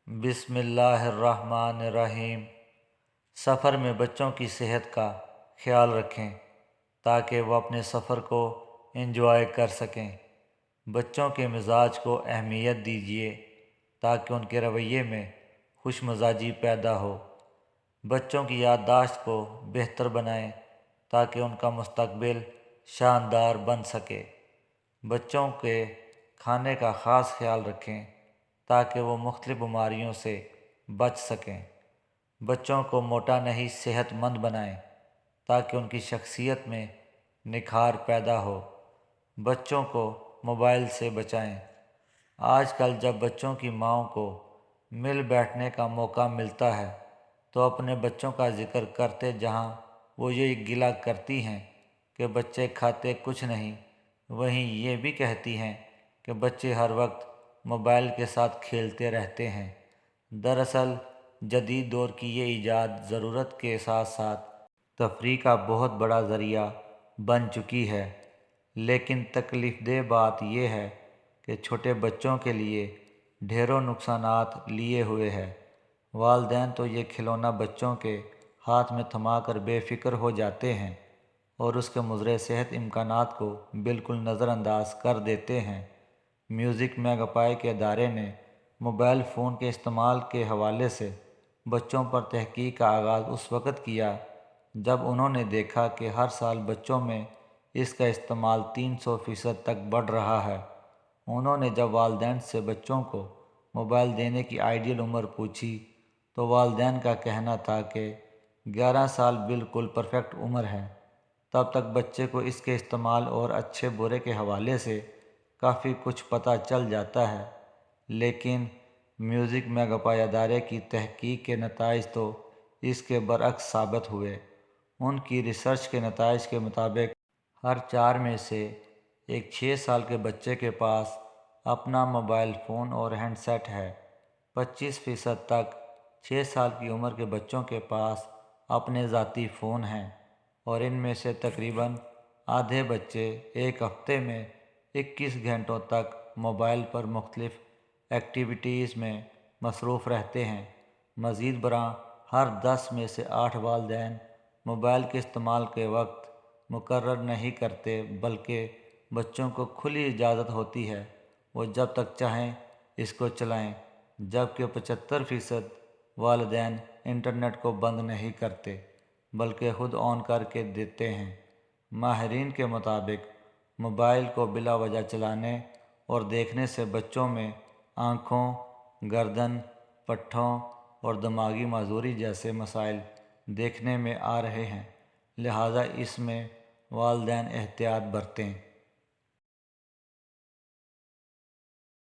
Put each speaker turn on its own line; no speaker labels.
बिस्मिल्लाहिर्रहमानिर्रहीम। सफ़र में बच्चों की सेहत का ख्याल रखें ताकि वह अपने सफ़र को एंजॉय कर सकें। बच्चों के मिजाज को अहमियत दीजिए ताकि उनके रवैये में खुशमजाजी पैदा हो। बच्चों की याददाश्त को बेहतर बनाएं ताकि उनका मुस्तकबिल शानदार बन सके। बच्चों के खाने का ख़ास ख्याल रखें ताकि वो मुख्तलिफ़ बीमारियों से बच सकें। बच्चों को मोटा नहीं सेहतमंद बनाएं ताकि उनकी शख्सियत में निखार पैदा हो। बच्चों को मोबाइल से बचाएं। आजकल जब बच्चों की माँओं को मिल बैठने का मौका मिलता है तो अपने बच्चों का जिक्र करते जहाँ वो ये गिला करती हैं कि बच्चे खाते कुछ नहीं, वहीं ये भी कहती हैं कि बच्चे हर वक्त मोबाइल के साथ खेलते रहते हैं। दरअसल जदीद दौर की ये ईजाद ज़रूरत के साथ साथ तफरीह का बहुत बड़ा ज़रिया बन चुकी है, लेकिन तकलीफ़देह बात यह है कि छोटे बच्चों के लिए ढेरों नुकसानात लिए हुए है। वालिदैन तो ये खिलौना बच्चों के हाथ में थमा कर बेफ़िक्र हो जाते हैं और उसके मुज़र सेहत इम्कानात को बिल्कुल नज़रअंदाज कर देते हैं। म्यूज़िक मैगापाई के अदारे ने मोबाइल फ़ोन के इस्तेमाल के हवाले से बच्चों पर तहकीक का आगाज़ उस वक़्त किया जब उन्होंने देखा कि हर साल बच्चों में इसका इस्तेमाल 300% तक बढ़ रहा है। उन्होंने जब वालिदैन से बच्चों को मोबाइल देने की आइडियल उम्र पूछी तो वालिदैन का कहना था कि 11 साल बिल्कुल परफेक्ट उम्र है। तब तक बच्चे को इसके इस्तेमाल और अच्छे बुरे के हवाले से काफ़ी कुछ पता चल जाता है, लेकिन म्यूज़िक मैगापाई अदारे की तहकीक के नताइज तो इसके बरअक्स साबित हुए। उनकी रिसर्च के नताइज के मुताबिक हर 4 में से एक 6 साल के बच्चे के पास अपना मोबाइल फ़ोन और हैंडसेट है। 25% तक 6 साल की उम्र के बच्चों के पास अपने ज़ाती फ़ोन हैं और इनमें से तकरीबन आधे बच्चे एक हफ़्ते में 21 घंटों तक मोबाइल पर मुख्तलिफ़ एक्टिविटीज़ में मसरूफ़ रहते हैं। मज़ीद बरां हर 10 में से 8 वालिदैन मोबाइल के इस्तेमाल के वक्त मुकर्रर नहीं करते, बल्कि बच्चों को खुली इजाज़त होती है वो जब तक चाहें इसको चलाएं, जबकि 75% वालिदैन इंटरनेट को बंद नहीं करते बल्कि ख़ुद ऑन करके देते हैं। माहिरीन के मुताबिक मोबाइल को बिला वजह चलाने और देखने से बच्चों में आँखों, गर्दन, पट्ठों और दिमागी माजूरी जैसे मसाइल देखने में आ रहे हैं, लिहाजा इसमें वालिदैन एहतियात बरतें।